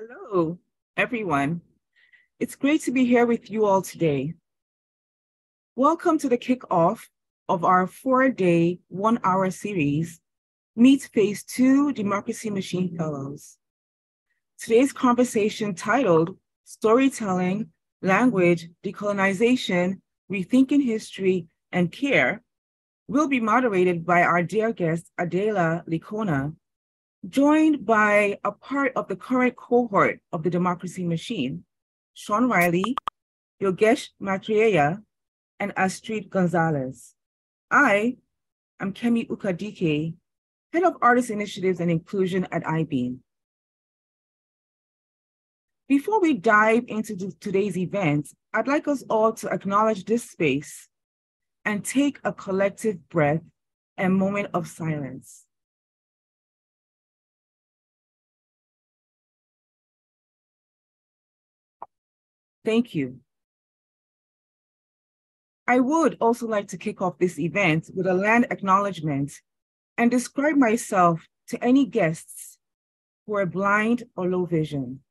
Hello, everyone. It's great to be here with you all today. Welcome to the kickoff of our 4-day, 1-hour series, Meet Phase 2 Democracy Machine Fellows. Today's conversation titled Storytelling, Language, Decolonization, Rethinking History, and Care will be moderated by our dear guest, Adela Licona, joined by a part of the current cohort of the Democracy Machine, Shawn Reilly, Yogesh Maitreya, and Astrid González. I am Kemi Ukadike, Head of Artist Initiatives and Inclusion at Eyebeam. Before we dive into today's event, I'd like us all to acknowledge this space and take a collective breath and moment of silence. Thank you. I would also like to kick off this event with a land acknowledgement and describe myself to any guests who are blind or low vision.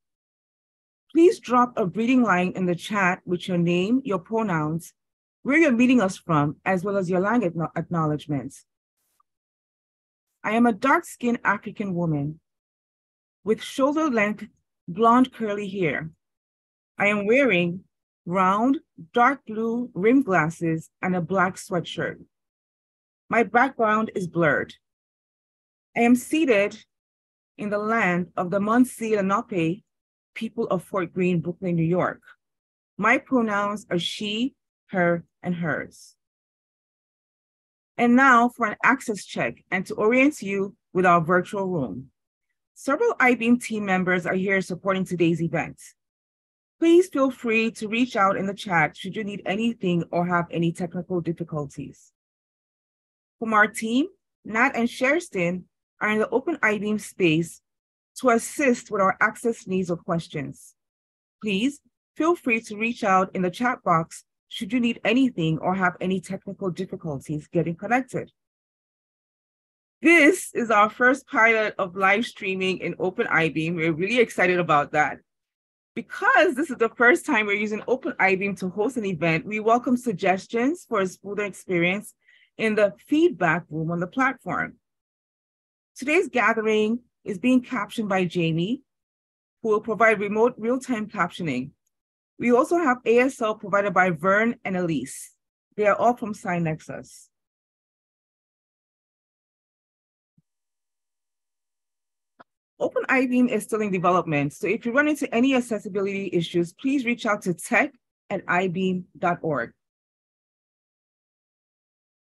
Please drop a greeting line in the chat with your name, your pronouns, where you're meeting us from, as well as your land acknowledgements. I am a dark-skinned African woman with shoulder-length blonde curly hair. I am wearing round, dark blue rimmed glasses and a black sweatshirt. My background is blurred. I am seated in the land of the Munsee Lenape people of Fort Greene, Brooklyn, New York. My pronouns are she, her, and hers. And now for an access check and to orient you with our virtual room. Several Eyebeam team members are here supporting today's event. Please feel free to reach out in the chat should you need anything or have any technical difficulties. From our team, Nat and Sherston are in the Open Eyebeam space to assist with our access needs or questions. Please feel free to reach out in the chat box should you need anything or have any technical difficulties getting connected. This is our first pilot of live streaming in Open Eyebeam. We're really excited about that. Because this is the first time we're using Open Eyebeam to host an event, we welcome suggestions for a smoother experience in the feedback room on the platform. Today's gathering is being captioned by Jamie, who will provide remote real-time captioning. We also have ASL provided by Vern and Elise. They are all from SciNexus. Open Eyebeam is still in development, so if you run into any accessibility issues, please reach out to tech@eyebeam.org.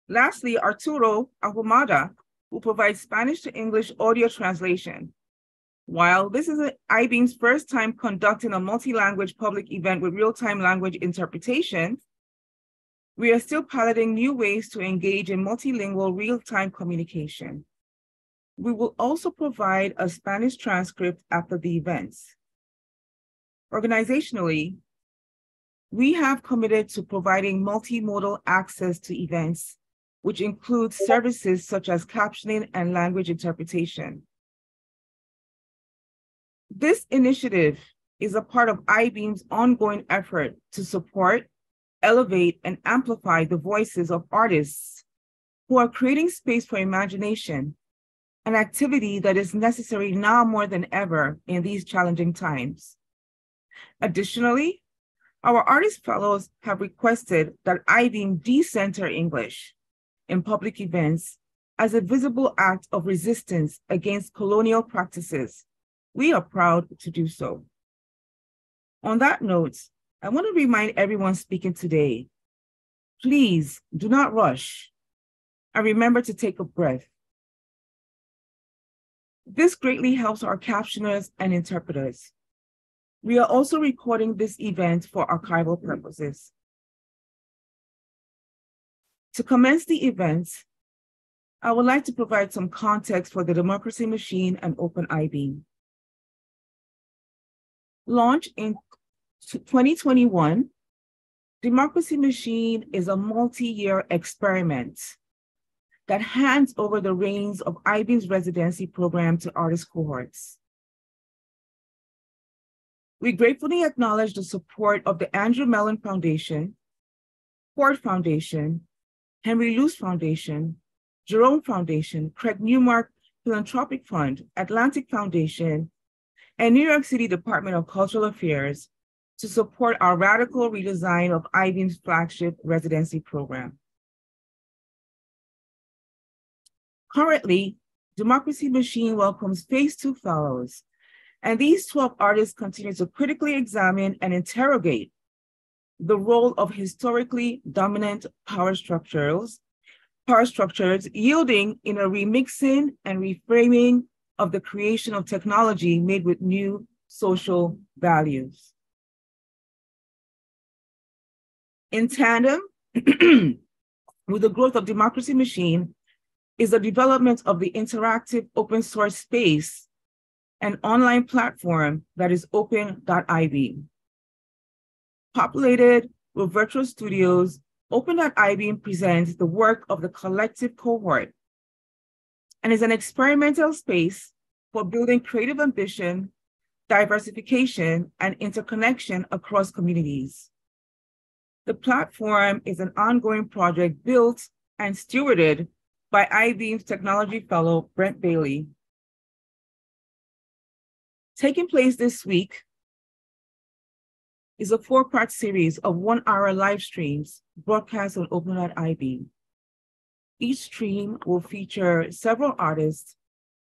Lastly, Arturo Ahumada will provide Spanish to English audio translation. While this is Eyebeam's first time conducting a multi-language public event with real-time language interpretation, we are still piloting new ways to engage in multilingual real-time communication. We will also provide a Spanish transcript after the events. Organizationally, we have committed to providing multimodal access to events, which includes services such as captioning and language interpretation. This initiative is a part of Eyebeam's ongoing effort to support, elevate, and amplify the voices of artists who are creating space for imagination, an activity that is necessary now more than ever in these challenging times. Additionally, our artist fellows have requested that Eyebeam decenter English in public events as a visible act of resistance against colonial practices. We are proud to do so. On that note, I want to remind everyone speaking today, please do not rush and remember to take a breath. This greatly helps our captioners and interpreters. We are also recording this event for archival purposes. To commence the event, I would like to provide some context for the Democracy Machine and Open Eyebeam. Launched in 2021, Democracy Machine is a multi-year experiment that hands over the reins of Eyebeam's residency program to artist cohorts. We gratefully acknowledge the support of the Andrew Mellon Foundation, Ford Foundation, Henry Luce Foundation, Jerome Foundation, Craig Newmark Philanthropic Fund, Atlantic Foundation, and New York City Department of Cultural Affairs to support our radical redesign of Eyebeam's flagship residency program. Currently, Democracy Machine welcomes Phase 2 fellows, and these 12 artists continue to critically examine and interrogate the role of historically dominant power structures, yielding in a remixing and reframing of the creation of technology made with new social values. In tandem with the growth of Democracy Machine is the development of the interactive open source space and online platform that is Open Eyebeam. Populated with virtual studios, Open Eyebeam presents the work of the collective cohort and is an experimental space for building creative ambition, diversification, and interconnection across communities. The platform is an ongoing project built and stewarded by Eyebeam's technology fellow, Brent Bailey. Taking place this week is a 4-part series of 1-hour live streams broadcast on Open Eyebeam. Each stream will feature several artists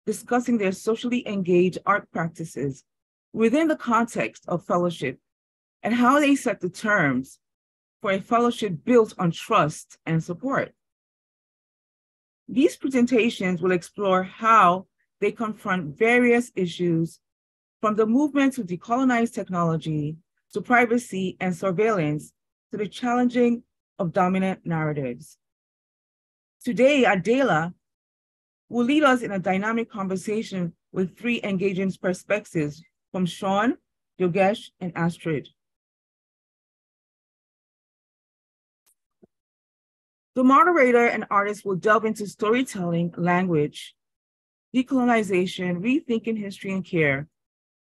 discussing their socially engaged art practices within the context of fellowship and how they set the terms for a fellowship built on trust and support. These presentations will explore how they confront various issues from the movement to decolonize technology, to privacy and surveillance, to the challenging of dominant narratives. Today, Adela will lead us in a dynamic conversation with 3 engaging perspectives from Shawn, Yogesh, and Astrid. The moderator and artist will delve into storytelling, language, decolonization, rethinking history and care,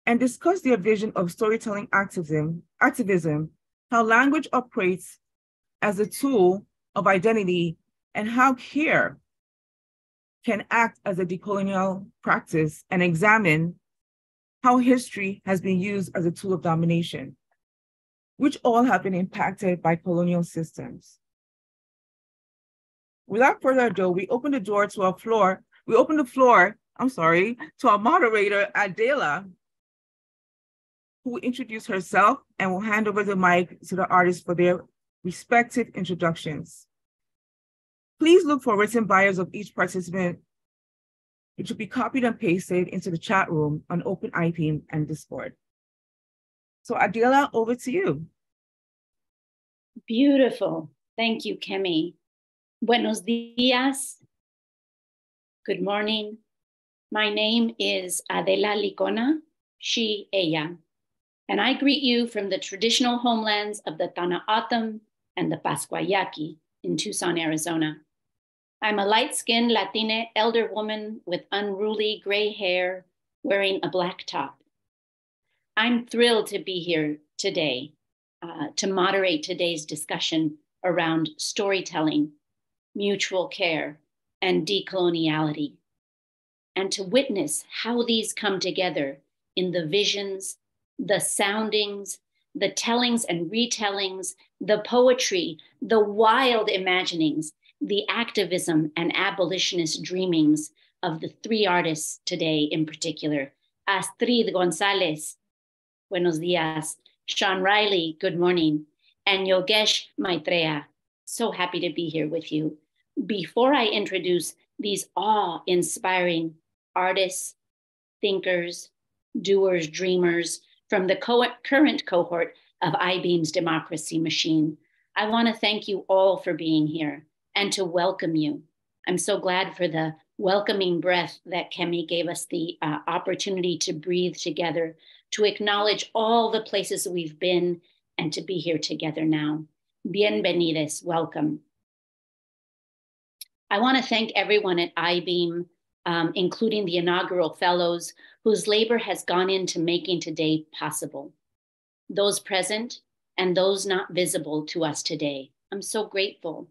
and discuss their vision of storytelling activism, how language operates as a tool of identity, and how care can act as a decolonial practice, and examine how history has been used as a tool of domination, which all have been impacted by colonial systems. Without further ado, we open the floor to our moderator, Adela, who will introduce herself and will hand over the mic to the artists for their respective introductions. Please look for written bios of each participant, which will be copied and pasted into the chat room on Open Eyebeam and Discord. So Adela, over to you. Beautiful. Thank you, Kemi. Buenos días. Good morning. My name is Adela Licona, she, ella, and I greet you from the traditional homelands of the Tanahatam and the Pascuayaqui in Tucson, Arizona. I'm a light-skinned Latina elder woman with unruly gray hair wearing a black top. I'm thrilled to be here today to moderate today's discussion around storytelling, mutual care, and decoloniality, and to witness how these come together in the visions, the soundings, the tellings and retellings, the poetry, the wild imaginings, the activism and abolitionist dreamings of the 3 artists today in particular. Astrid González, buenos días. Shawn Reilly, good morning. And Yogesh Maitreya, so happy to be here with you. Before I introduce these awe-inspiring artists, thinkers, doers, dreamers from the current cohort of Eyebeam's Democracy Machine, I want to thank you all for being here and to welcome you. I'm so glad for the welcoming breath that Kemi gave us the opportunity to breathe together, to acknowledge all the places we've been and to be here together now. Bienvenidos, welcome. I want to thank everyone at Eyebeam, including the inaugural fellows whose labor has gone into making today possible. those present and those not visible to us today. I'm so grateful.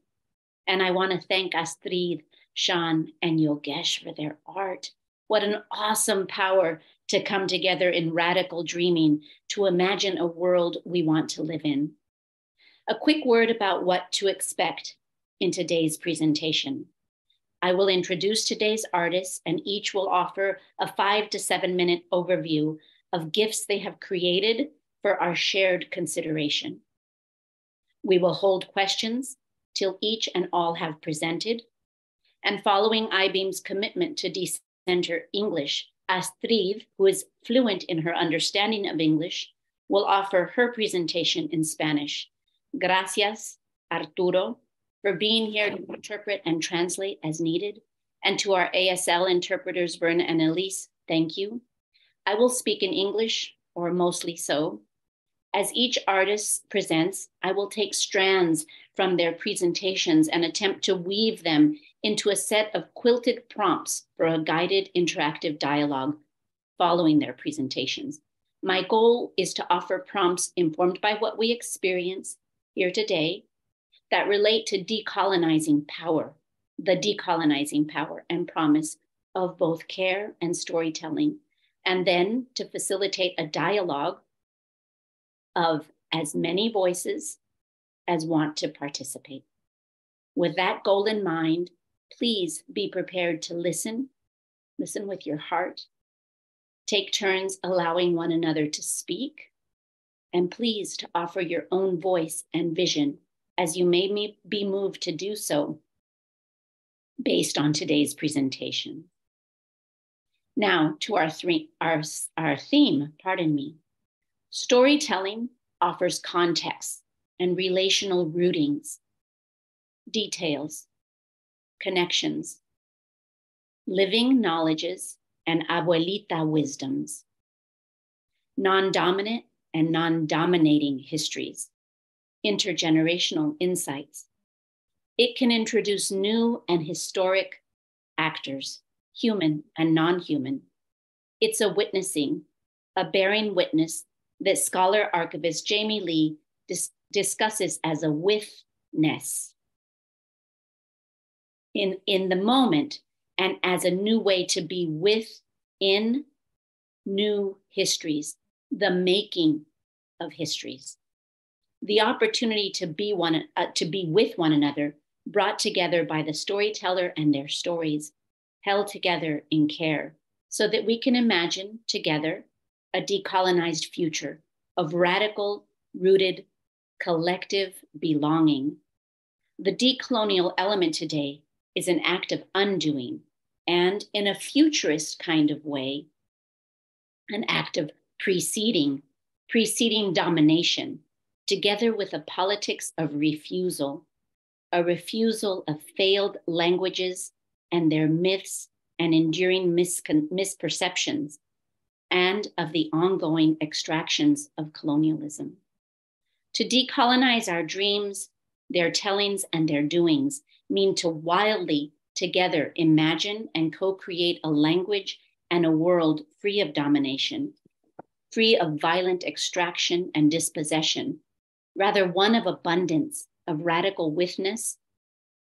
And I want to thank Astrid, Shawn, and Yogesh for their art. What an awesome power to come together in radical dreaming to imagine a world we want to live in. A quick word about what to expect in today's presentation. I will introduce today's artists, and each will offer a 5 to 7 minute overview of gifts they have created for our shared consideration. We will hold questions till each and all have presented. And following Eyebeam's commitment to decenter English, Astrid, who is fluent in her understanding of English, will offer her presentation in Spanish. Gracias, Arturo, for being here to interpret and translate as needed. And to our ASL interpreters, Vern and Elise, thank you. I will speak in English, or mostly so. As each artist presents, I will take strands from their presentations and attempt to weave them into a set of quilted prompts for a guided interactive dialogue following their presentations. My goal is to offer prompts informed by what we experience here today that relate to decolonizing power, the decolonizing power and promise of both care and storytelling, and then to facilitate a dialogue of as many voices as want to participate. With that goal in mind, please be prepared to listen with your heart, take turns allowing one another to speak, and please to offer your own voice and vision as you may be moved to do so based on today's presentation. Now to our theme, Storytelling offers context and relational rootings, details, connections, living knowledges, and abuelita wisdoms, non-dominant and non-dominating histories, intergenerational insights. It can introduce new and historic actors, human and non-human. It's a witnessing, a bearing witness that scholar archivist Jamie Lee discusses as a withness in the moment and as a new way to be within new histories, the making of histories. The opportunity to be with one another, brought together by the storyteller and their stories, held together in care, so that we can imagine together a decolonized future of radical, rooted, collective belonging. The decolonial element today is an act of undoing, and in a futurist kind of way, an act of preceding domination, together with a politics of refusal, a refusal of failed languages and their myths and enduring misperceptions, and of the ongoing extractions of colonialism. To decolonize our dreams, their tellings, and their doings mean to wildly together imagine and co-create a language and a world free of domination, free of violent extraction and dispossession, rather one of abundance, of radical witness,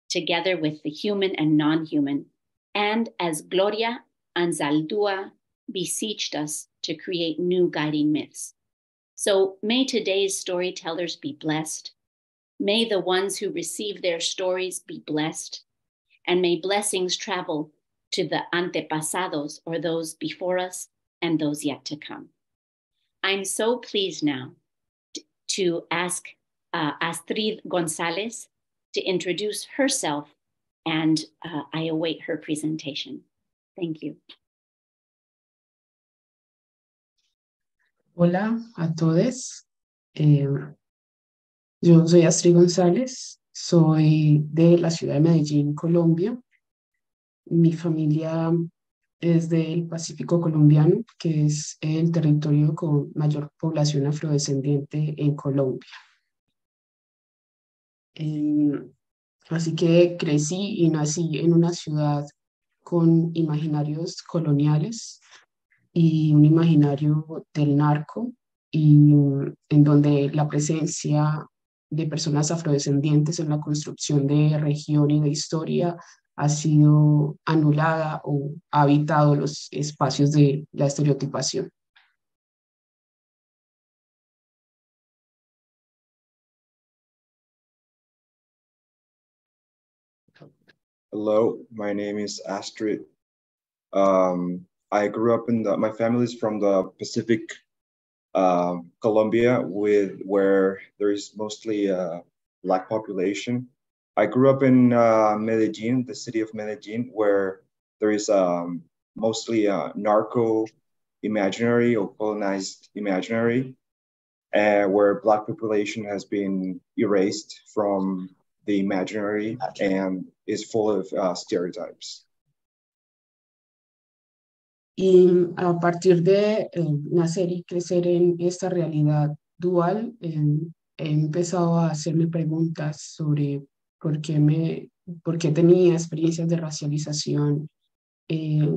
together with the human and non-human, and as Gloria Anzaldúa beseeched us to create new guiding myths. So may today's storytellers be blessed. May the ones who receive their stories be blessed, and may blessings travel to the antepasados, or those before us and those yet to come. I'm so pleased now to ask Astrid González to introduce herself, and I await her presentation. Thank you. Hola a todos. Yo soy Astrid González, soy de la ciudad de Medellín, Colombia. Mi familia es del Pacífico colombiano, que es el territorio con mayor población afrodescendiente en Colombia. Así que crecí y nací en una ciudad con imaginarios coloniales y un imaginario del narco y en donde la presencia de personas afrodescendientes en la construcción de región y de historia ha sido anulada o ha habitado los espacios de la estereotipación. Hello, my name is Astrid. I grew up my family's from the Pacific Colombia, where there is mostly a Black population. I grew up in Medellin, the city of Medellin, where there is mostly a narco imaginary or colonized imaginary, where Black population has been erased from the imaginary and is full of stereotypes. Y a partir de nacer y crecer en esta realidad dual, he empezado a hacerme preguntas sobre por qué tenía experiencias de racialización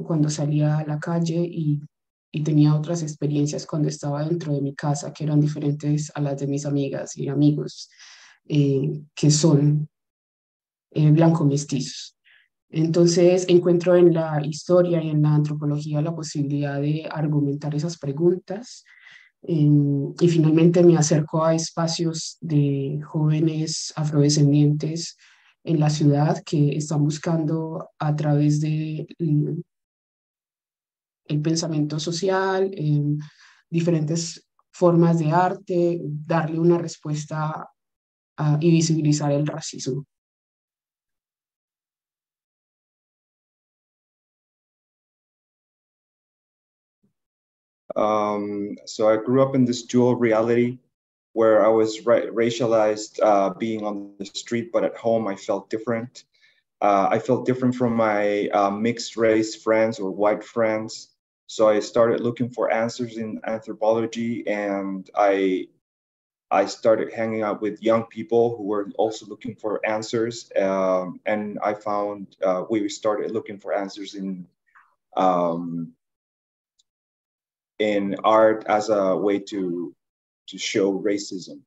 cuando salía a la calle y tenía otras experiencias cuando estaba dentro de mi casa que eran diferentes a las de mis amigas y amigos que son blanco mestizos. Entonces encuentro en la historia y en la antropología la posibilidad de argumentar esas preguntas y finalmente me acerco a espacios de jóvenes afrodescendientes en la ciudad que están buscando a través de el pensamiento social, diferentes formas de arte, darle una respuesta y visibilizar el racismo. So I grew up in this dual reality where I was racialized being on the street, but at home I felt different. I felt different from my mixed race friends or white friends. So I started looking for answers in anthropology, and I started hanging out with young people who were also looking for answers. And I found we started looking for answers in art as a way to show racism.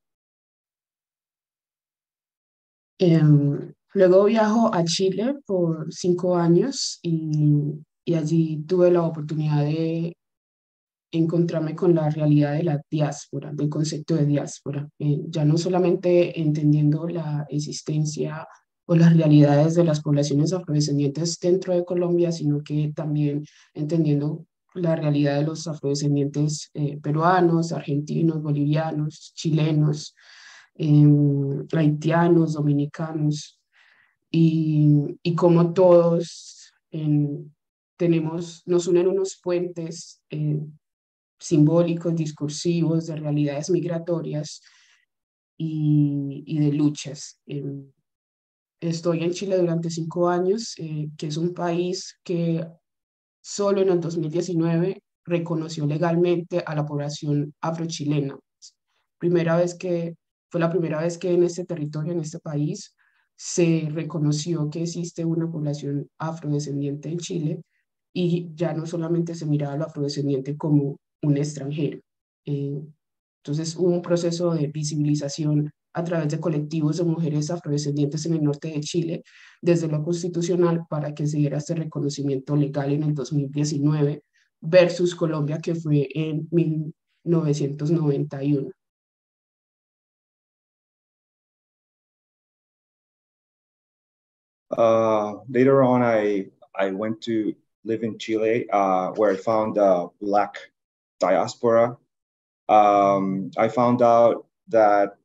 Luego viajo a Chile por 5 años y allí tuve la oportunidad de encontrarme con la realidad de la diáspora, del concepto de diáspora, ya no solamente entendiendo la existencia o las realidades de las poblaciones afrodescendientes dentro de Colombia, sino que también entendiendo la realidad de los afrodescendientes peruanos, argentinos, bolivianos, chilenos, haitianos, dominicanos, y cómo todos nos unen unos puentes simbólicos, discursivos, de realidades migratorias y de luchas. Estoy en Chile durante 5 años, que es un país que solo en el 2019 reconoció legalmente a la población afrochilena. Fue la primera vez que en este territorio, en este país, se reconoció que existe una población afrodescendiente en Chile y ya no solamente se miraba a lo afrodescendiente como un extranjero. Entonces hubo un proceso de visibilización a través de colectivos de mujeres afrodescendientes en el norte de Chile, desde lo constitucional, para que se diera este reconocimiento legal en el 2019, versus Colombia, que fue en 1991. Later on, I went to live in Chile, where I found a Black diaspora. I found out that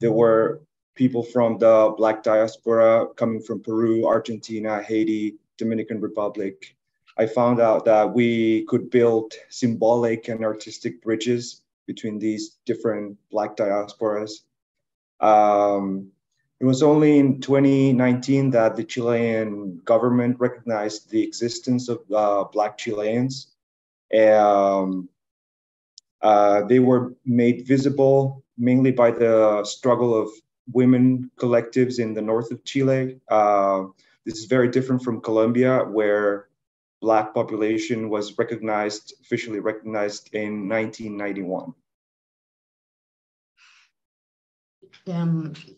there were people from the Black diaspora coming from Peru, Argentina, Haiti, Dominican Republic. I found out that we could build symbolic and artistic bridges between these different Black diasporas. It was only in 2019 that the Chilean government recognized the existence of Black Chileans. They were made visible mainly by the struggle of women collectives in the north of Chile. This is very different from Colombia, where Black population was officially recognized in 1991.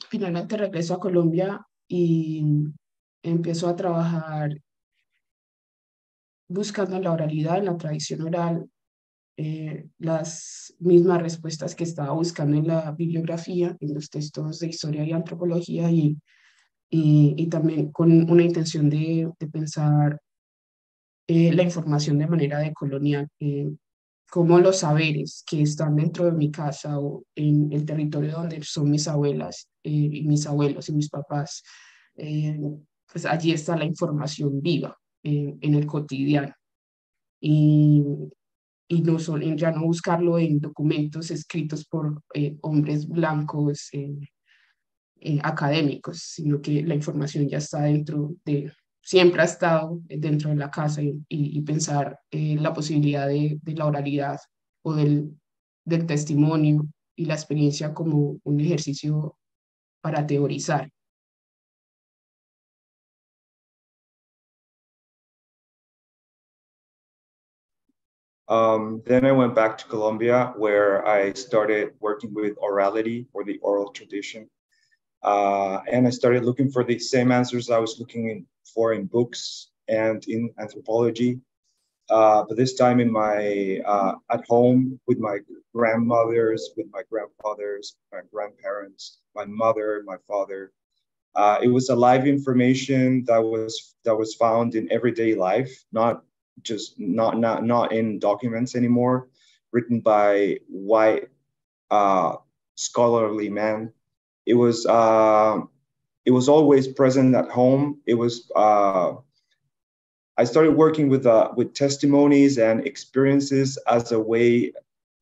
Finalmente regreso a Colombia y empiezo a trabajar buscando en la oralidad, en la tradición oral, las mismas respuestas que estaba buscando en la bibliografía, en los textos de historia y antropología, y también con una intención de pensar la información de manera decolonial, cómo los saberes que están dentro de mi casa o en el territorio donde son mis abuelas y mis abuelos y mis papás, pues allí está la información viva en el cotidiano. Y, y no ya no buscarlo en documentos escritos por hombres blancos académicos, sino que la información ya está dentro de, siempre ha estado dentro de la casa y pensar la posibilidad de la oralidad o del testimonio y la experiencia como un ejercicio para teorizar. Then I went back to Colombia, where I started working with orality, or the oral tradition. And I started looking for the same answers I was looking for in books and in anthropology. But this time at home with my grandmothers, with my grandfathers, my grandparents, my mother, my father. It was a live information that was found in everyday life, not in documents anymore, written by white scholarly men. It was always present at home. It was I started working with testimonies and experiences as a way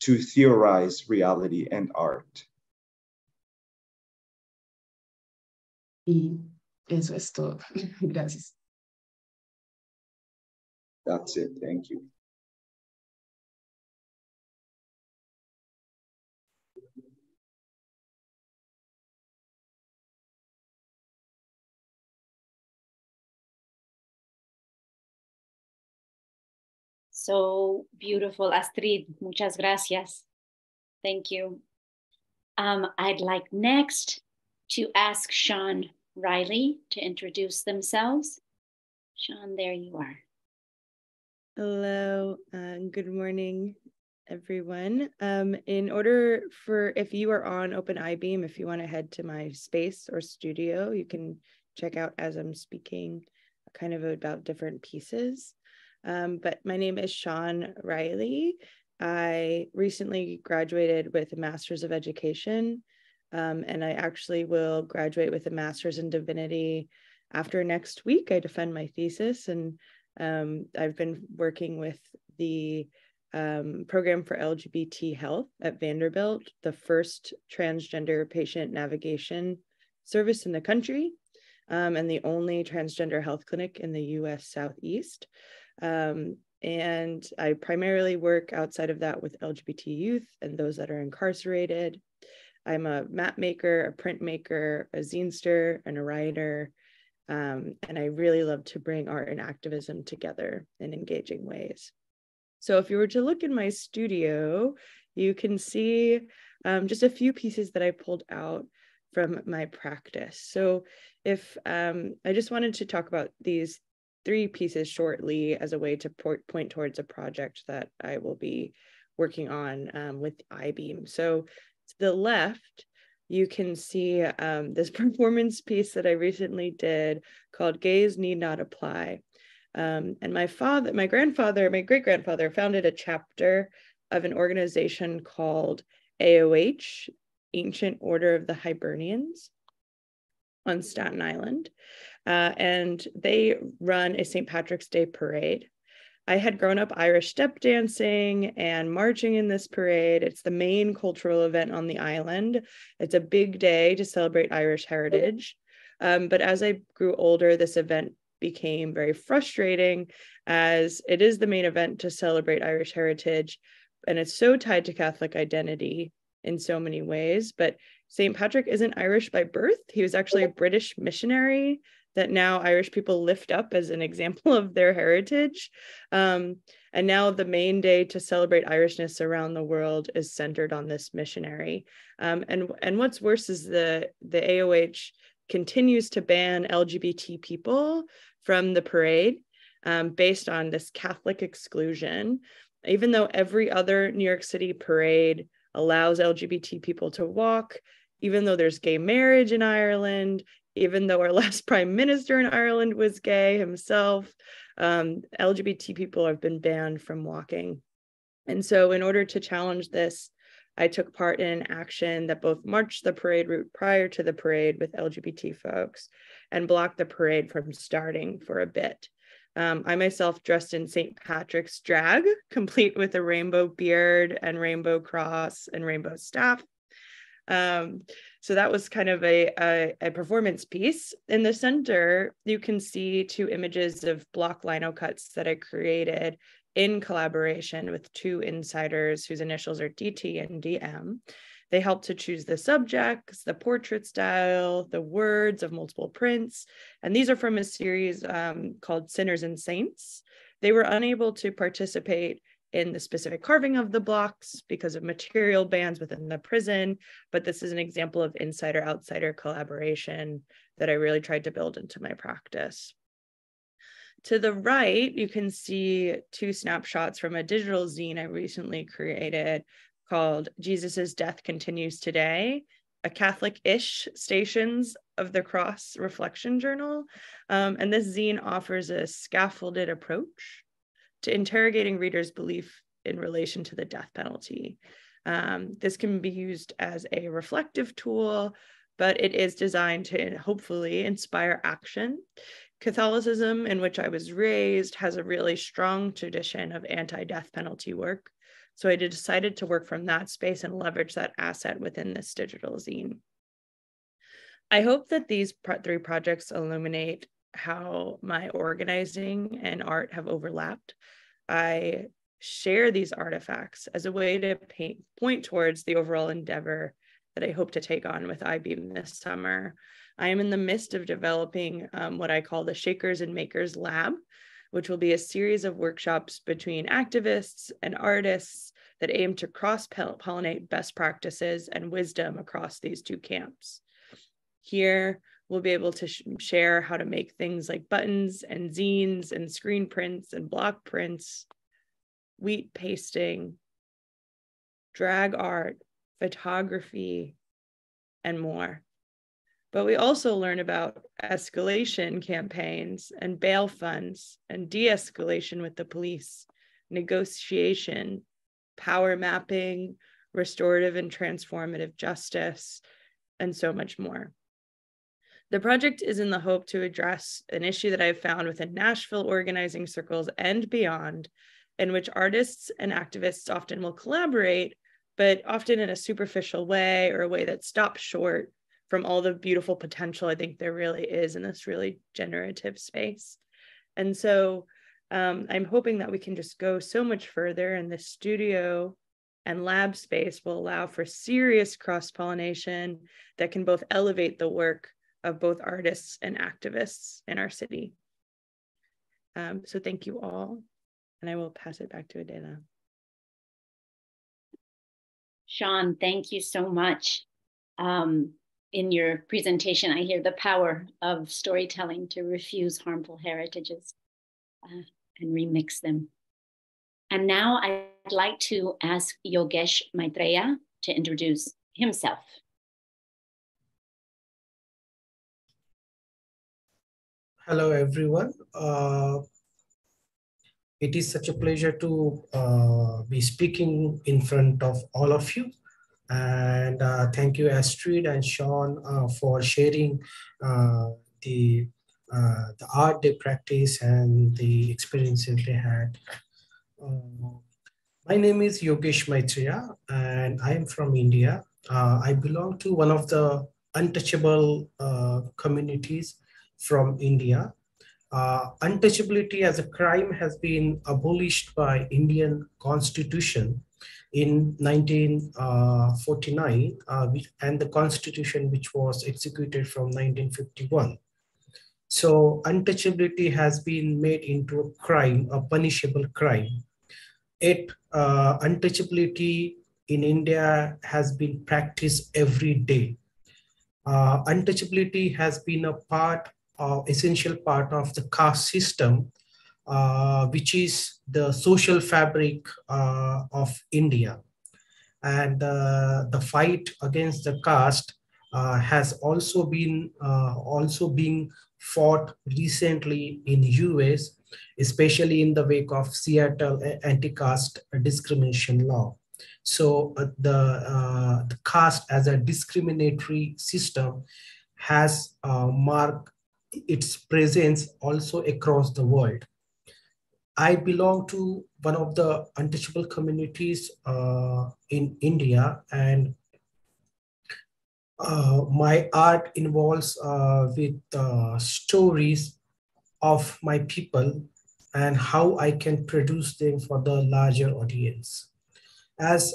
to theorize reality and art. Y eso es todo. Gracias. That's it. Thank you. So beautiful, Astrid. Muchas gracias. Thank you. I'd like next to ask Shawn Reilly to introduce themselves. Shawn, there you are. Hello, good morning, everyone. In order for, if you are on Open Eyebeam, if you want to head to my space or studio, you can check out as I'm speaking kind of about different pieces. But my name is Shawn Reilly. I recently graduated with a Master's of Education, and I actually will graduate with a Master's in Divinity after next week. I defend my thesis, and I've been working with the program for LGBT health at Vanderbilt, the first transgender patient navigation service in the country, and the only transgender health clinic in the US Southeast. And I primarily work outside of that with LGBT youth and those that are incarcerated. I'm a map maker, a print maker, a zinester, and a writer. And I really love to bring art and activism together in engaging ways. So if you were to look in my studio, you can see just a few pieces that I pulled out from my practice. So if I just wanted to talk about these 3 pieces shortly as a way to point towards a project that I will be working on with Eyebeam. So to the left, you can see this performance piece that I recently did called Gays Need Not Apply. And my great-grandfather founded a chapter of an organization called AOH, Ancient Order of the Hibernians, on Staten Island. And they run a St. Patrick's Day parade. I had grown up Irish step dancing and marching in this parade. It's the main cultural event on the island. It's a big day to celebrate Irish heritage. But as I grew older, this event became very frustrating, as it is the main event to celebrate Irish heritage, and it's so tied to Catholic identity in so many ways. But St. Patrick isn't Irish by birth. He was actually a British missionary that now Irish people lift up as an example of their heritage. And now the main day to celebrate Irishness around the world is centered on this missionary. And what's worse is the AOH continues to ban LGBT people from the parade based on this Catholic exclusion, even though every other New York City parade allows LGBT people to walk, even though there's gay marriage in Ireland, even though our last prime minister in Ireland was gay himself, LGBT people have been banned from walking. And so in order to challenge this, I took part in an action that both marched the parade route prior to the parade with LGBT folks and blocked the parade from starting for a bit. I myself dressed in St. Patrick's drag, complete with a rainbow beard and rainbow cross and rainbow staff. So that was kind of a performance piece. In the center, you can see 2 images of block lino cuts that I created in collaboration with 2 insiders whose initials are DT and DM. They helped to choose the subjects, the portrait style, the words of multiple prints. And these are from a series called Sinners and Saints. They were unable to participate in the specific carving of the blocks because of material bans within the prison, but this is an example of insider-outsider collaboration that I really tried to build into my practice. To the right, you can see 2 snapshots from a digital zine I recently created called Jesus's Death Continues Today, a Catholic-ish Stations of the Cross reflection journal. And this zine offers a scaffolded approach to interrogating readers' belief in relation to the death penalty. This can be used as a reflective tool, but it is designed to hopefully inspire action. Catholicism, in which I was raised, has a really strong tradition of anti-death penalty work. So I decided to work from that space and leverage that asset within this digital zine. I hope that these 3 projects illuminate how my organizing and art have overlapped. I share these artifacts as a way to point towards the overall endeavor that I hope to take on with Eyebeam this summer. I am in the midst of developing what I call the Shakers and Makers Lab, which will be a series of workshops between activists and artists that aim to cross-pollinate best practices and wisdom across these 2 camps. Here, we'll be able to share how to make things like buttons and zines and screen prints and block prints, wheat pasting, drag art, photography, and more. But we also learn about escalation campaigns and bail funds and de-escalation with the police, negotiation, power mapping, restorative and transformative justice, and so much more. The project is in the hope to address an issue that I've found within Nashville organizing circles and beyond, in which artists and activists often will collaborate, but often in a superficial way or a way that stops short from all the beautiful potential I think there really is in this really generative space. And so I'm hoping that we can just go so much further, and the studio and lab space will allow for serious cross-pollination that can both elevate the work of both artists and activists in our city. So thank you all, and I will pass it back to Adela. Shawn, thank you so much. In your presentation, I hear the power of storytelling to refuse harmful heritages and remix them. And now I'd like to ask Yogesh Maitreya to introduce himself. Hello, everyone. It is such a pleasure to be speaking in front of all of you. And thank you, Astrid and Shawn, for sharing the art they practice and the experiences they had. My name is Yogesh Maitreya, and I am from India. I belong to one of the untouchable communities from India. Untouchability as a crime has been abolished by Indian Constitution in 1949, and the Constitution which was executed from 1951. So untouchability has been made into a crime, a punishable crime. Untouchability in India has been practiced every day. Untouchability has been a essential part of the caste system, which is the social fabric of India. And the fight against the caste has also been being fought recently in US, especially in the wake of Seattle anti-caste discrimination law. So the caste as a discriminatory system has marked its presence also across the world. I belong to one of the untouchable communities in India, and my art involves with stories of my people and how I can produce them for the larger audience. As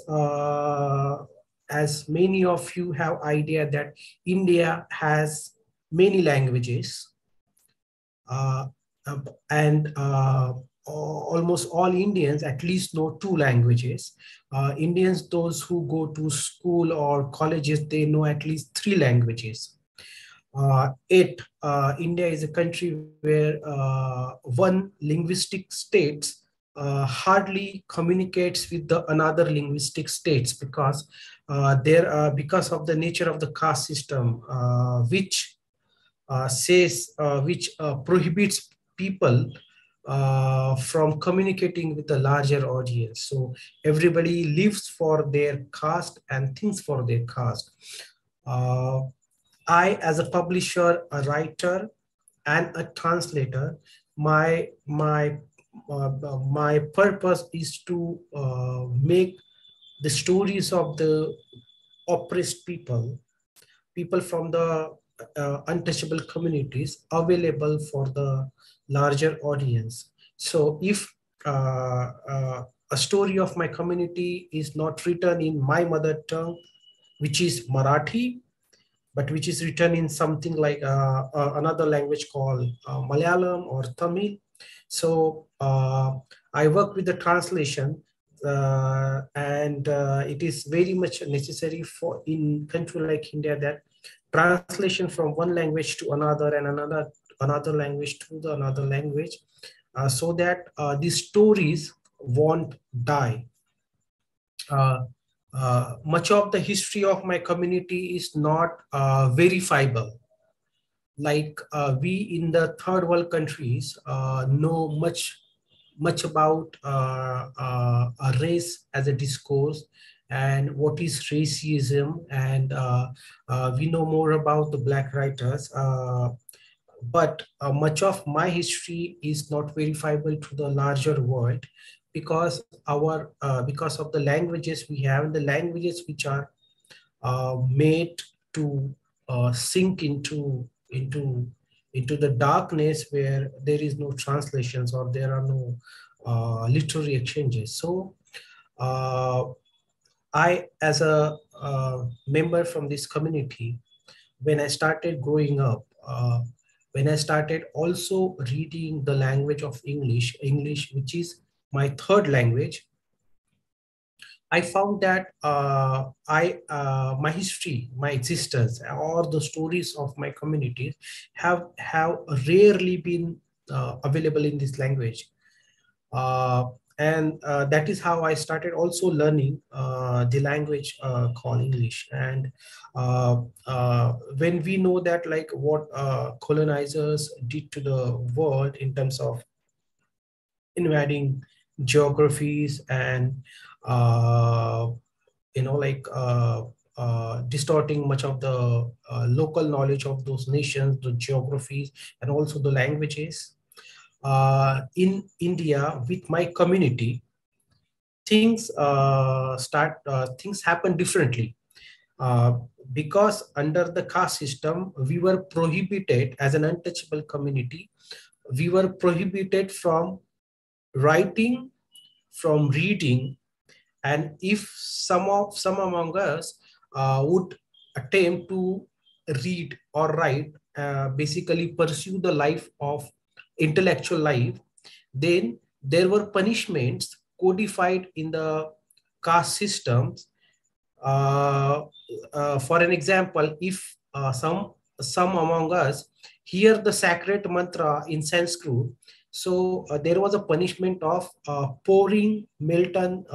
many of you have idea that India has many languages, and almost all Indians at least know 2 languages. Indians, those who go to school or colleges, they know at least 3 languages. India is a country where one linguistic state hardly communicates with the another linguistic states, because because of the nature of the caste system, which prohibits people from communicating with a larger audience. So everybody lives for their caste and thinks for their caste. I, as a publisher, a writer, and a translator, my purpose is to make the stories of the oppressed people from the untouchable communities available for the larger audience. So if a story of my community is not written in my mother tongue, which is Marathi, but which is written in something like another language called Malayalam or Tamil. So I work with the translation, and it is very much necessary for in country like India that translation from one language to another and another language to the another language, so that these stories won't die. Much of the history of my community is not verifiable. Like we in the third world countries know much about a race as a discourse and what is racism, and we know more about the Black writers, but much of my history is not verifiable to the larger world, because because of the languages we have, the languages which are made to sink into the darkness where there is no translations or there are no literary exchanges. So I, as a member from this community, when I started growing up, when I started also reading the language of English, which is my third language, I found that my history, my existence, or the stories of my communities have rarely been available in this language. And that is how I started also learning the language called English. And when we know that, like, what colonizers did to the world in terms of invading geographies and distorting much of the local knowledge of those nations, the geographies, and also the languages. In India, with my community, things happen differently. Because under the caste system, we were prohibited as an untouchable community. We were prohibited from writing, from reading, and if some among us would attempt to read or write, basically pursue the life of intellectual life, then there were punishments codified in the caste systems. For an example, if some among us hear the sacred mantra in Sanskrit, so there was a punishment of pouring molten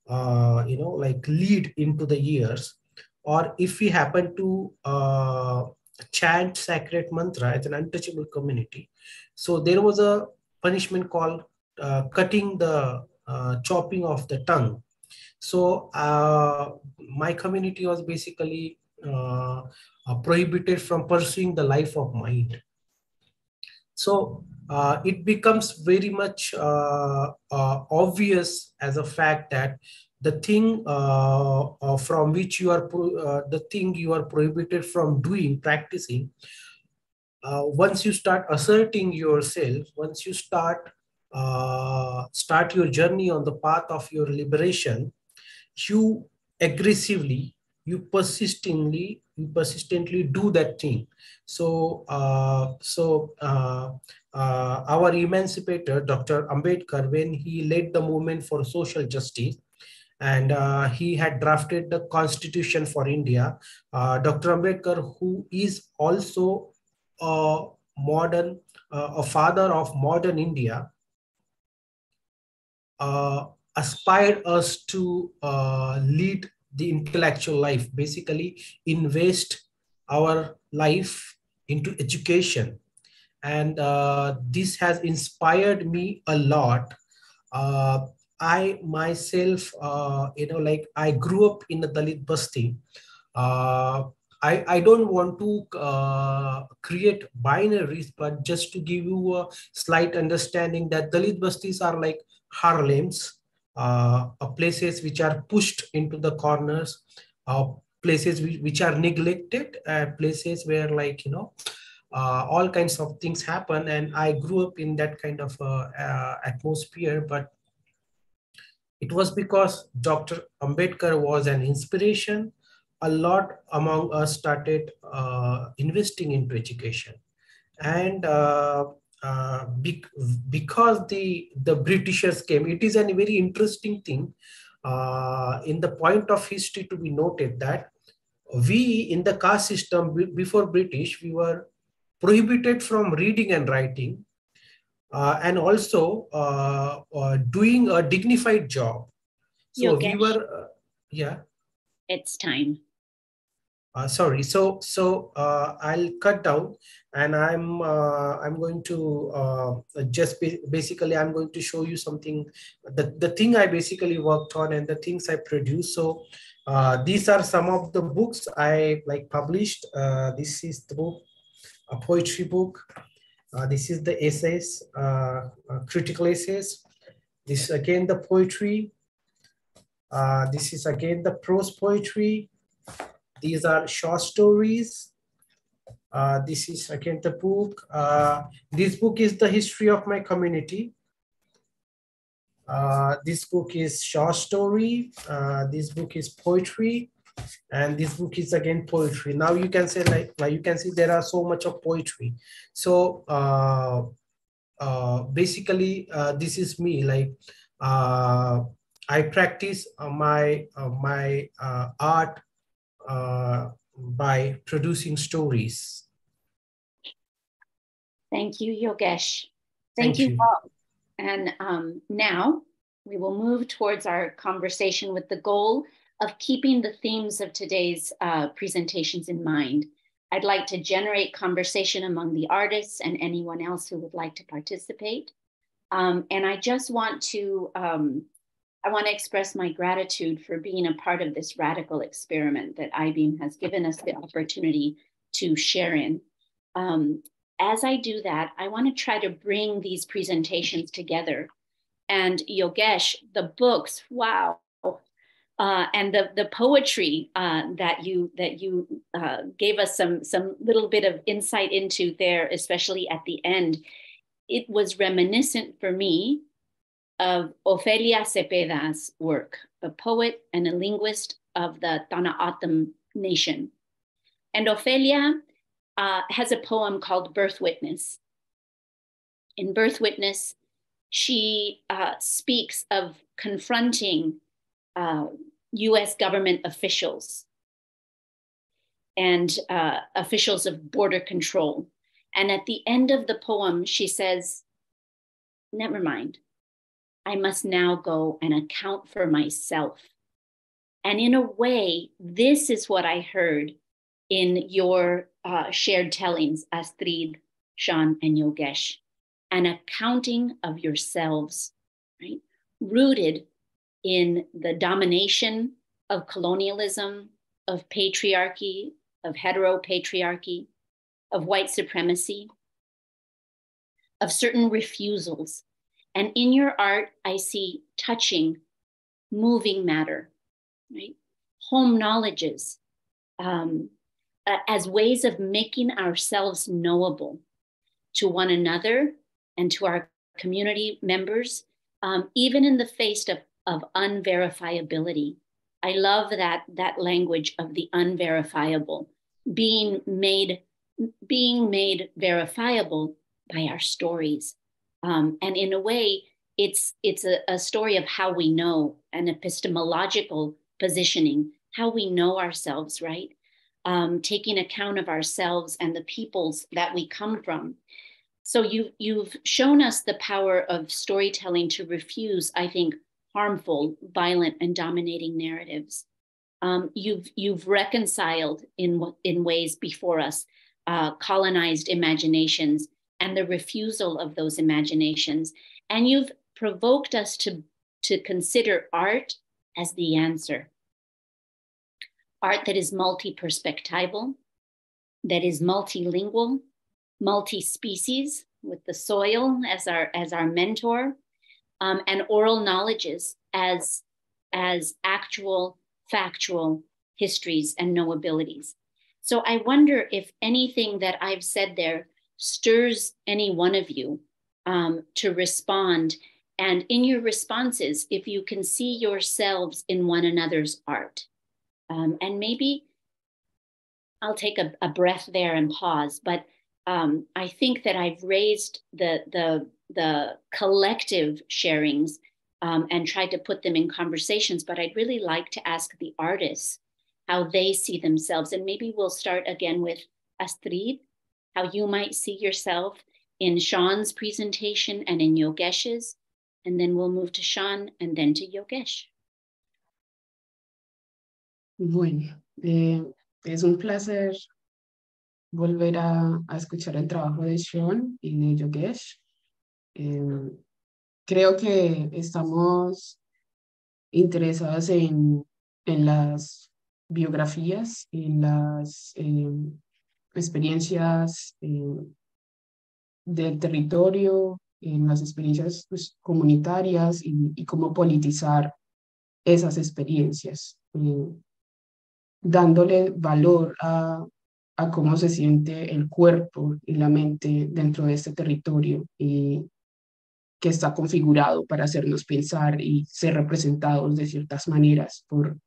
like lead into the ears. Or if we happen to chant sacred mantra as an untouchable community, so there was a punishment called cutting the chopping of the tongue. So my community was basically prohibited from pursuing the life of mind. So it becomes very much obvious as a fact that the thing from which you are the thing you are prohibited from doing, practicing, once you start asserting yourself, once you start your journey on the path of your liberation, you aggressively, you persistently do that thing. So our emancipator, Dr. Ambedkar, when he led the movement for social justice, and he had drafted the Constitution for India, Dr. Ambedkar, who is also a father of modern India, aspired us to lead the intellectual life, basically invest our life into education. And this has inspired me a lot. I myself, I grew up in a Dalit Basti. I don't want to create binaries, but just to give you a slight understanding that Dalit Bastis are like Harlems, places which are pushed into the corners, places which are neglected, places where all kinds of things happen. And I grew up in that kind of atmosphere, but it was because Dr. Ambedkar was an inspiration. A lot among us started investing into education. And because the Britishers came, it is a very interesting thing in the point of history to be noted that we in the caste system before British, we were prohibited from reading and writing, and also doing a dignified job. So Yogesh, we were, yeah. It's time. Sorry, so I'll cut down, and I'm going to basically I'm going to show you something, the thing I basically worked on and the things I produced. So these are some of the books I published. This is the book, a poetry book. This is the essays, critical essays. This is again the poetry. This is again the prose poetry. These are short stories. This is again the book. This book is the history of my community. This book is short story. This book is poetry. And this book is again poetry. Now you can say like you can see there are so much of poetry. So basically this is me, I practice my art by producing stories. Thank you, Yogesh. Thank you all. And now we will move towards our conversation with the goal of keeping the themes of today's presentations in mind. I'd like to generate conversation among the artists and anyone else who would like to participate. And I just want to, I want to express my gratitude for being a part of this radical experiment that Eyebeam has given us the opportunity to share in. As I do that, I want to try to bring these presentations together. And Yogesh, the books, wow. And the poetry that you gave us some little bit of insight into there, especially at the end, it was reminiscent for me of Ofelia Cepeda's work, a poet and a linguist of the Tana O'odham nation. And Ofelia has a poem called Birth Witness. In Birth Witness, she speaks of confronting US government officials and officials of border control. And at the end of the poem, she says, never mind, I must now go and account for myself. And in a way, this is what I heard in your shared tellings, Astrid, Shawn, and Yogesh. An accounting of yourselves, right? Rooted in the domination of colonialism, of patriarchy, of heteropatriarchy, of white supremacy, of certain refusals. And in your art, I see touching, moving matter, right? Home knowledges as ways of making ourselves knowable to one another and to our community members, even in the face of unverifiability. I love that language of the unverifiable, being made verifiable by our stories. And in a way, it's a story of how we know, an epistemological positioning, how we know ourselves, right? Taking account of ourselves and the peoples that we come from. So you've shown us the power of storytelling to refuse, I think, harmful, violent, and dominating narratives. You've reconciled in ways before us colonized imaginations and the refusal of those imaginations, and you've provoked us to consider art as the answer. Art that is multi-perspectival, that is multilingual, multi-species, with the soil as our mentor, and oral knowledges as actual, factual histories and knowabilities. So I wonder if anything that I've said there stirs any one of you to respond. And in your responses, if you can see yourselves in one another's art. And maybe I'll take a breath there and pause, but I think that I've raised the collective sharings and tried to put them in conversations, but I'd really like to ask the artists how they see themselves. And maybe we'll start again with Astrid, how you might see yourself in Shawn's presentation and in Yogesh's, and then we'll move to Shawn and then to Yogesh. Bueno, es un placer volver a escuchar el trabajo de Shawn y de Yogesh. Creo que estamos interesados en las biografías, en las experiencias del territorio, en las experiencias pues, comunitarias y cómo politizar esas experiencias, dándole valor a cómo se siente el cuerpo y la mente dentro de este territorio y que está configurado para hacernos pensar y ser representados de ciertas maneras por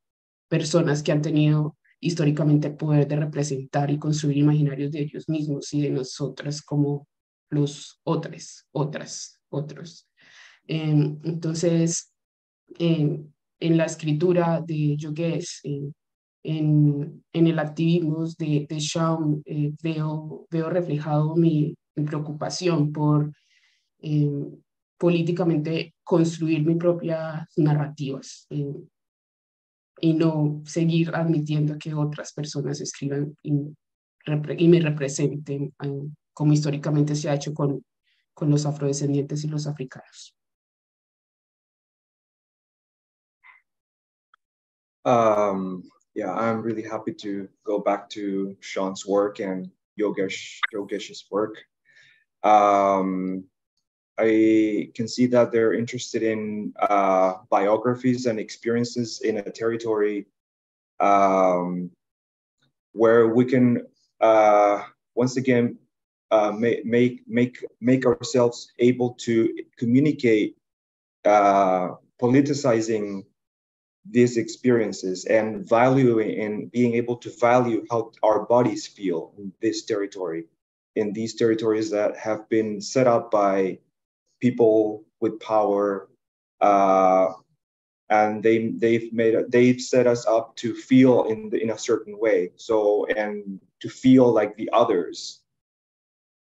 personas que han tenido históricamente el poder de representar y construir imaginarios de ellos mismos y de nosotras como los otros. Entonces, en la escritura de Yogesh, en el activismo de Shawn, veo reflejado mi preocupación por políticamente construir mis propias narrativas y no seguir admitiendo que otras personas escriban y me representen como históricamente se ha hecho con los afrodescendientes y los africanos. Yeah, I'm really happy to go back to Shawn's work and Yogesh's work. I can see that they're interested in biographies and experiences in a territory where we can once again make ourselves able to communicate politicizing these experiences and valuing and being able to value how our bodies feel in this territory, in these territories that have been set up by people with power, and they've set us up to feel in a certain way. So, and to feel like the others,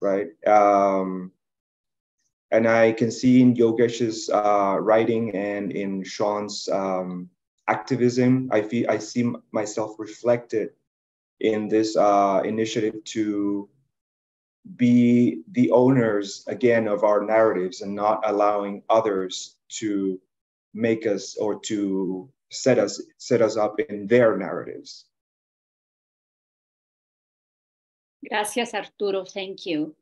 right? And I can see in Yogesh's writing and in Shawn's activism, I see myself reflected in this initiative to be the owners again of our narratives and not allowing others to make us or to set us up in their narratives. Gracias, Arturo. Thank you.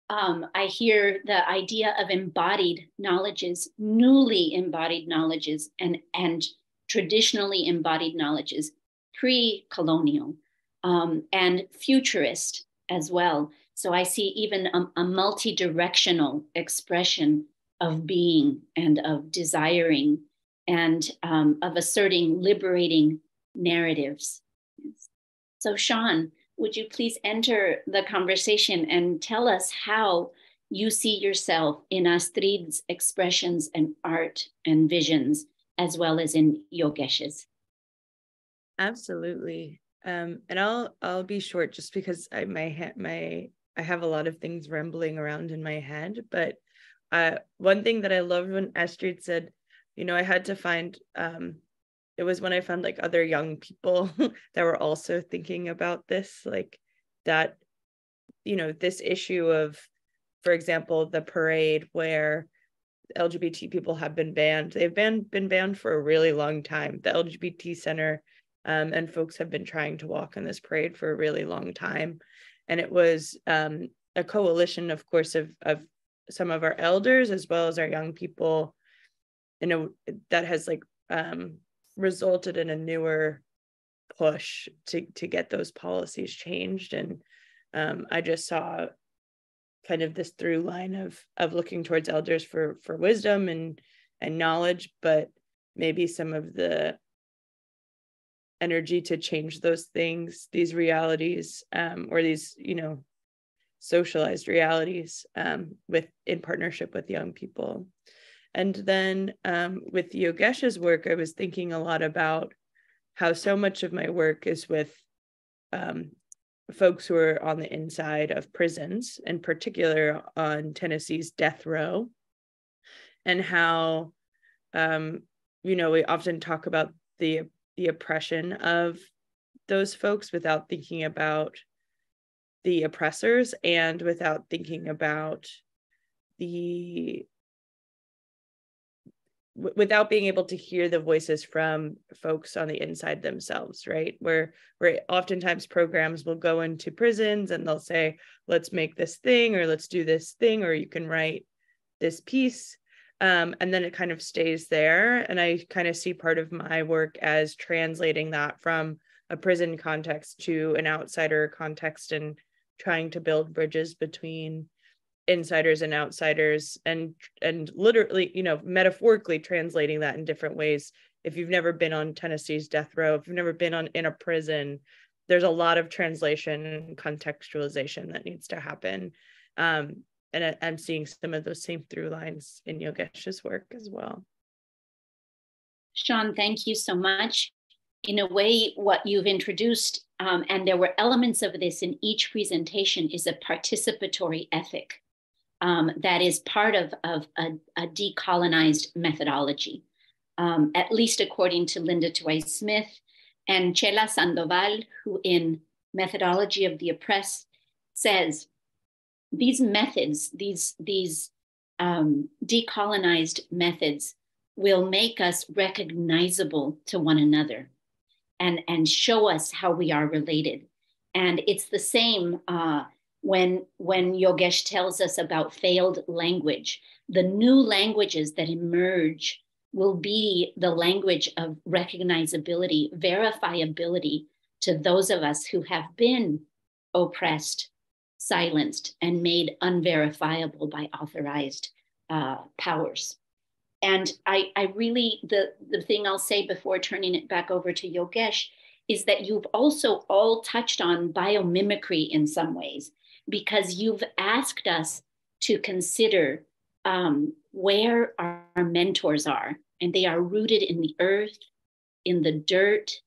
I hear the idea of embodied knowledges, newly embodied knowledges, and traditionally embodied knowledges, pre-colonial, and futurist as well. So I see even a multi-directional expression of being and of desiring and of asserting liberating narratives. So Shawn, would you please enter the conversation and tell us how you see yourself in Astrid's expressions and art and visions, as well as in Yogesh's? Absolutely. And I'll be short just because I have a lot of things rambling around in my head. But one thing that I loved when Astrid said, you know, I had to find, it was when I found like other young people that were also thinking about this, like that, you know, this issue of, for example, the parade where LGBT people have been banned. They've been banned for a really long time. The LGBT Center and folks have been trying to walk in this parade for a really long time. And it was a coalition, of course, of some of our elders as well as our young people, you know, that has like resulted in a newer push to get those policies changed. And I just saw kind of this through line of looking towards elders for wisdom and knowledge, but maybe some of the energy to change those things, these realities, or these, you know, socialized realities in partnership with young people. And then with Yogesh's work, I was thinking a lot about how so much of my work is with folks who are on the inside of prisons, in particular on Tennessee's death row, and how, you know, we often talk about the oppression of those folks without thinking about the oppressors and without thinking about without being able to hear the voices from folks on the inside themselves, right? Where oftentimes programs will go into prisons and they'll say, let's make this thing, or let's do this thing, or you can write this piece. And then it kind of stays there. And I kind of see part of my work as translating that from a prison context to an outsider context and trying to build bridges between insiders and outsiders, and literally, you know, metaphorically translating that in different ways. If you've never been on Tennessee's death row, if you've never been in a prison, there's a lot of translation and contextualization that needs to happen. And I'm seeing some of those same through lines in Yogesh's work as well. Shawn, thank you so much. In a way, what you've introduced, and there were elements of this in each presentation, is a participatory ethic. That is part of a decolonized methodology, at least according to Linda Tway-Smith and Chela Sandoval, who in Methodology of the Oppressed says, these methods, these decolonized methods will make us recognizable to one another and show us how we are related. And it's the same when Yogesh tells us about failed language. The new languages that emerge will be the language of recognizability, verifiability to those of us who have been oppressed, silenced, and made unverifiable by authorized powers. And I really, the thing I'll say before turning it back over to Yogesh is that you've also all touched on biomimicry in some ways, because you've asked us to consider where our mentors are, and they are rooted in the earth, in the dirt,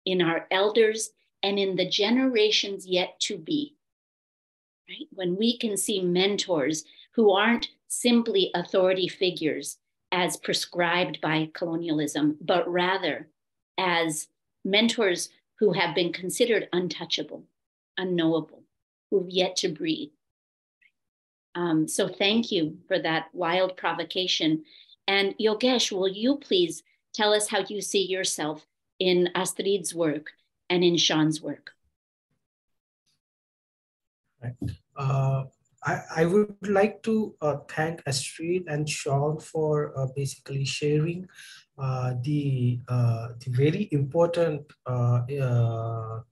in our elders, and in the generations yet to be. Right? When we can see mentors who aren't simply authority figures as prescribed by colonialism, but rather as mentors who have been considered untouchable, unknowable, who've yet to breathe. So thank you for that wild provocation. And Yogesh, will you please tell us how you see yourself in Astrid's work and in Shawn's work? Right. I would like to thank Astrid and Shawn for basically sharing the very important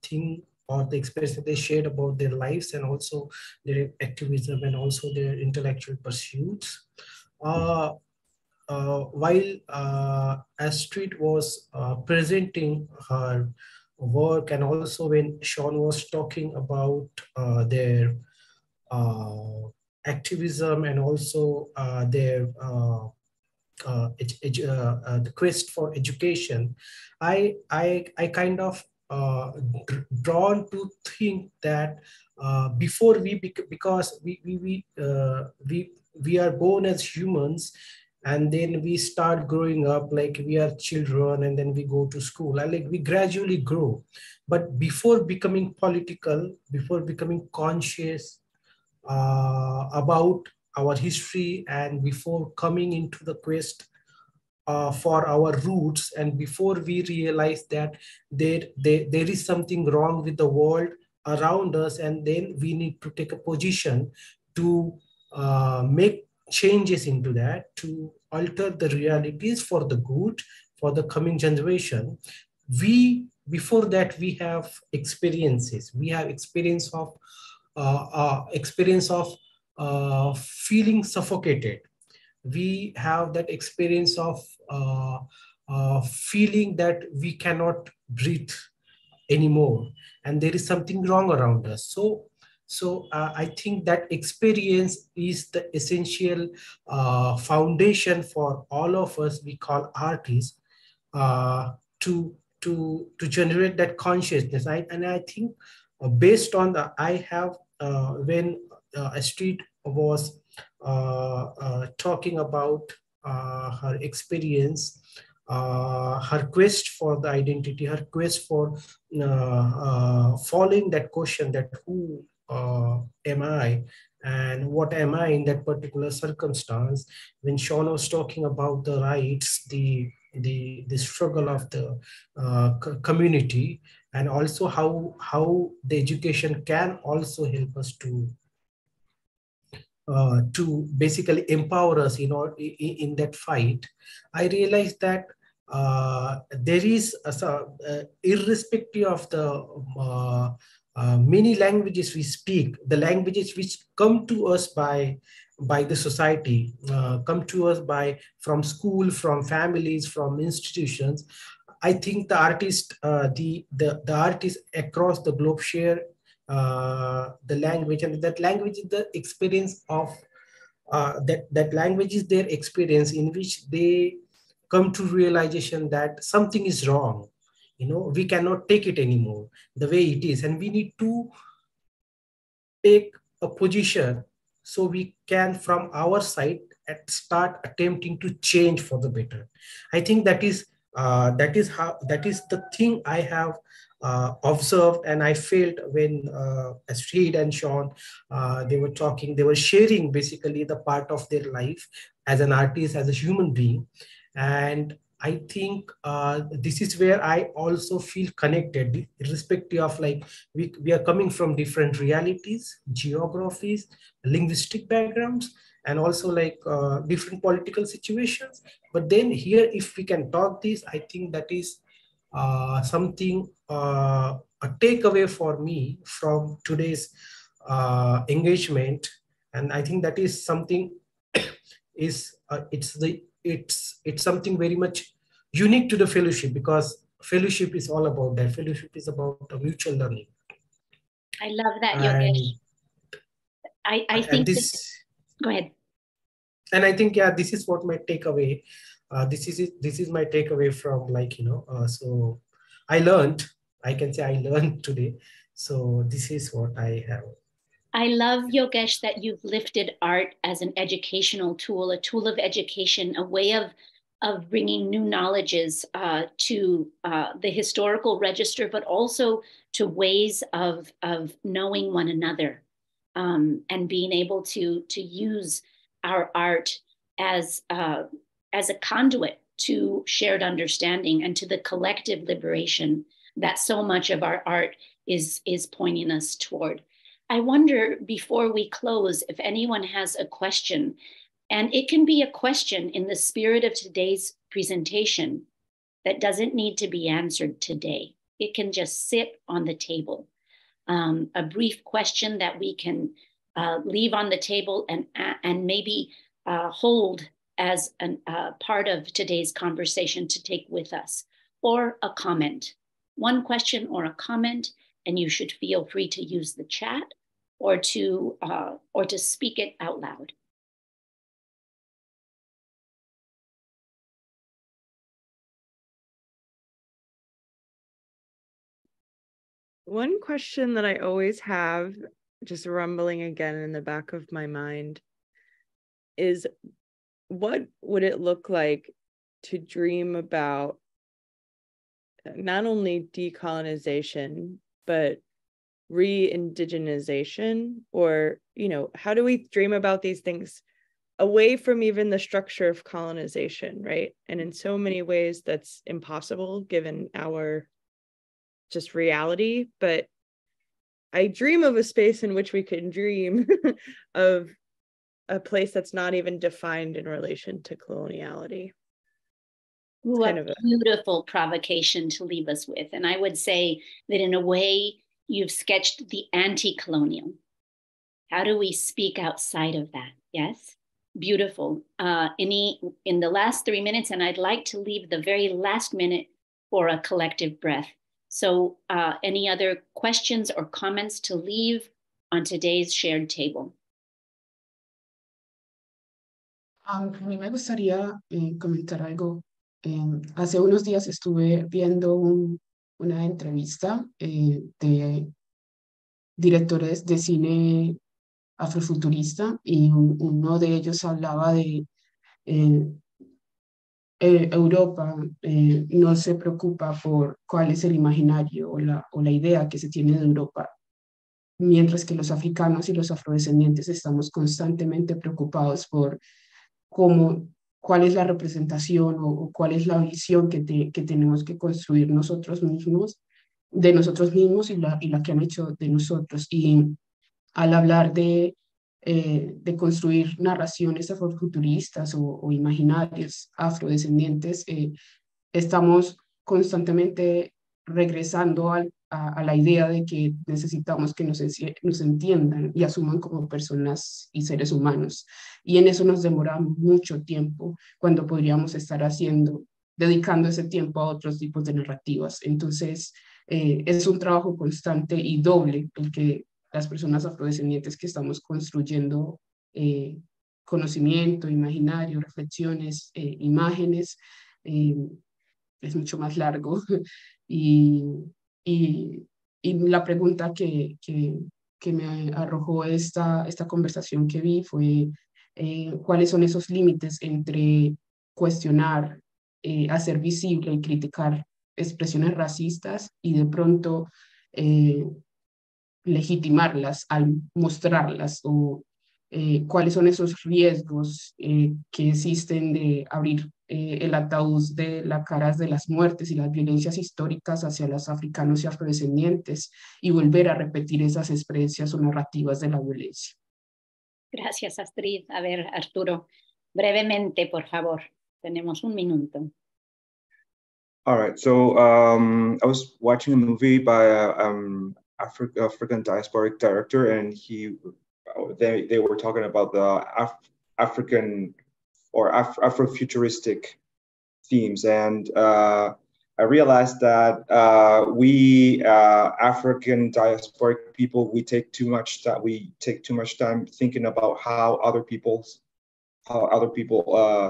thing or the experience that they shared about their lives and also their activism and also their intellectual pursuits. While Astrid was presenting her work, and also when Shawn was talking about their activism and also their the quest for education, I kind of drawn to think that before because we are born as humans, and then we start growing up like we are children, and then we go to school, and like we gradually grow. But before becoming political, before becoming conscious about our history, and before coming into the quest for our roots, and before we realize that there is something wrong with the world around us, and then we need to take a position to make changes into that, to alter the realities for the good, for the coming generation. Before that, we have experiences. We have experience of feeling suffocated. We have that experience of feeling that we cannot breathe anymore, and there is something wrong around us. So I think that experience is the essential foundation for all of us, we call artists, to generate that consciousness. And I think based on the, I have, when Astrid was talking about her experience, her quest for the identity, her quest for following that question that who am I and what am I in that particular circumstance. When Shawn was talking about the rights, the struggle of the community, and also how the education can also help us to basically empower us in that fight, I realized that there is irrespective of the many languages we speak, the languages which come to us by the society, come to us from school, from families, from institutions. I think the artists, the artists across the globe share the language, and that language is the experience of that language is their experience in which they come to realization that something is wrong. We cannot take it anymore the way it is, and we need to take a position so we can from our side start attempting to change for the better. I think that is the thing I have observed, and I felt when Astrid and Shawn, they were talking, they were sharing basically the part of their life as an artist, as a human being. And I think this is where I also feel connected, irrespective of like we are coming from different realities, geographies, linguistic backgrounds, and also like different political situations. But then here, if we can talk this, I think that is something, a takeaway for me from today's engagement. And I think that is something is it's the it's something very much unique to the fellowship, because fellowship is all about that. Fellowship is about a mutual learning. I love that, Yogesh. I think this, go ahead. And I think, yeah, this is what my takeaway. This is my takeaway from, like, so I can say I learned today. So this is what I have. I love, Yogesh, that you've lifted art as an educational tool, a tool of education, a way of bringing new knowledges to the historical register, but also to ways of knowing one another, and being able to use our art as a conduit to shared understanding and to the collective liberation that so much of our art is pointing us toward. I wonder, before we close, if anyone has a question, and it can be a question in the spirit of today's presentation that doesn't need to be answered today. It can just sit on the table. A brief question that we can leave on the table and maybe hold as a part of today's conversation to take with us, or a comment. One question or a comment, and you should feel free to use the chat or to speak it out loud. One question that I always have, just rumbling again in the back of my mind, is what would it look like to dream about not only decolonization, but re-indigenization? Or, how do we dream about these things away from even the structure of colonization, right? And in so many ways that's impossible given our just reality. But I dream of a space in which we can dream of a place that's not even defined in relation to coloniality. Ooh, a beautiful provocation to leave us with. And I would say that in a way, you've sketched the anti-colonial. How do we speak outside of that? Yes, beautiful. In the last 3 minutes, and I'd like to leave the very last minute for a collective breath. So any other questions or comments to leave on today's shared table? A mí me gustaría comentar algo. Hace unos días estuve viendo una entrevista de directores de cine afrofuturista, y uno de ellos hablaba de Europa no se preocupa por cuál es el imaginario o la idea que se tiene de Europa, mientras que los africanos y los afrodescendientes estamos constantemente preocupados por cuál es la representación o cuál es la visión que tenemos que construir nosotros mismos, de nosotros mismos, y la que han hecho de nosotros. Y al hablar de construir narraciones afrofuturistas o imaginarios afrodescendientes, estamos constantemente regresando a la idea de que necesitamos que nos entiendan y asuman como personas y seres humanos. Y en eso nos demoramos mucho tiempo, cuando podríamos estar dedicando ese tiempo a otros tipos de narrativas. Entonces, es un trabajo constante y doble el que las personas afrodescendientes que estamos construyendo conocimiento, imaginario, reflexiones, imágenes, es mucho más largo. y la pregunta que me arrojó esta conversación que vi fue cuáles son esos límites entre cuestionar, hacer visible y criticar expresiones racistas y de pronto legitimarlas al mostrarlas, o cuáles son esos riesgos que existen de abrir el ataúd de las caras de las muertes y las violencias históricas hacia los africanos y afrodescendientes, y volver a repetir esas experiencias o narrativas de la violencia. Gracias, Astrid. A ver, Arturo, brevemente, por favor. Tenemos un minuto. All right. So I was watching a movie by African diasporic director, and they were talking about the African or Afrofuturistic themes. And I realized that we African diasporic people, we take too much time thinking about how other people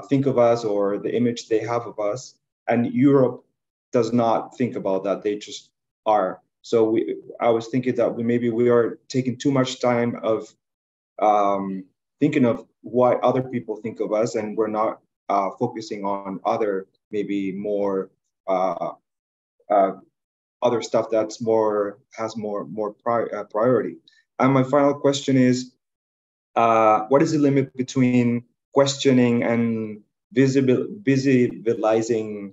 think of us or the image they have of us. And Europe does not think about that. They just are. So I was thinking that maybe we are taking too much time of thinking of what other people think of us, and we're not focusing on other, maybe more other stuff that's has more priority. And my final question is, what is the limit between questioning and visibilizing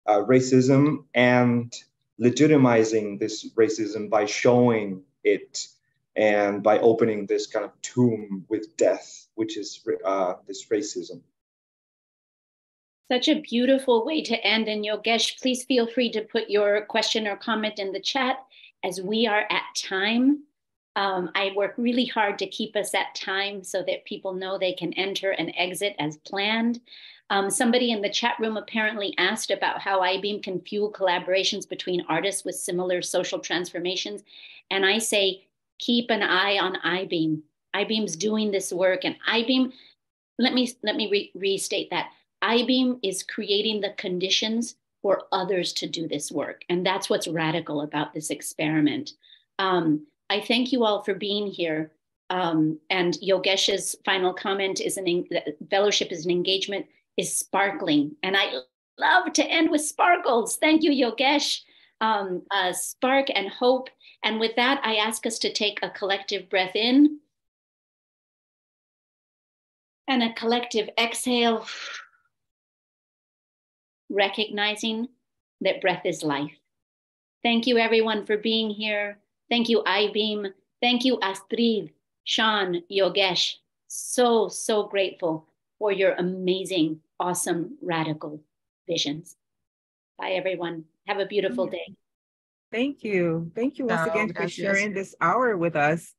racism and legitimizing this racism by showing it and by opening this kind of tomb with death, which is this racism? Such a beautiful way to end. And Yogesh, please feel free to put your question or comment in the chat as we are at time. I work really hard to keep us at time so that people know they can enter and exit as planned. Somebody in the chat room apparently asked about how Eyebeam can fuel collaborations between artists with similar social transformations. And I say, keep an eye on Eyebeam. Eyebeam's doing this work, and Eyebeam, let me restate that. Eyebeam is creating the conditions for others to do this work. And that's what's radical about this experiment. I thank you all for being here. And Yogesh's final comment is fellowship is an engagement, is sparkling. And I love to end with sparkles. Thank you, Yogesh. Spark and hope. And with that, I ask us to take a collective breath in and a collective exhale, recognizing that breath is life. Thank you, everyone, for being here. Thank you, Eyebeam. Thank you, Astrid, Shawn, Yogesh. So, so grateful for your amazing, awesome, radical visions. Bye, everyone. Have a beautiful day. Thank you. Thank you once again for sharing this hour with us.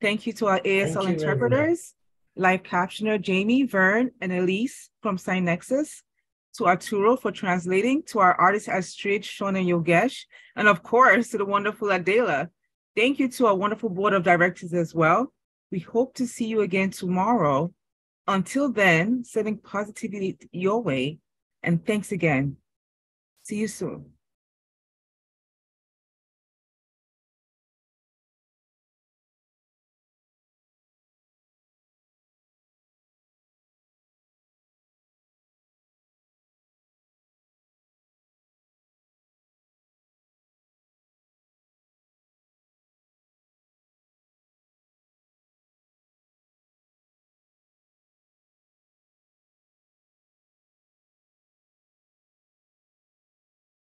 Thank you to our ASL interpreters, live captioner Jamie, Vern, and Elise from SignNexus, to Arturo for translating, to our artists Astrid, Shawn, and Yogesh, and of course to the wonderful Adela. Thank you to our wonderful board of directors as well. We hope to see you again tomorrow. Until then, sending positivity your way, and thanks again. See you soon.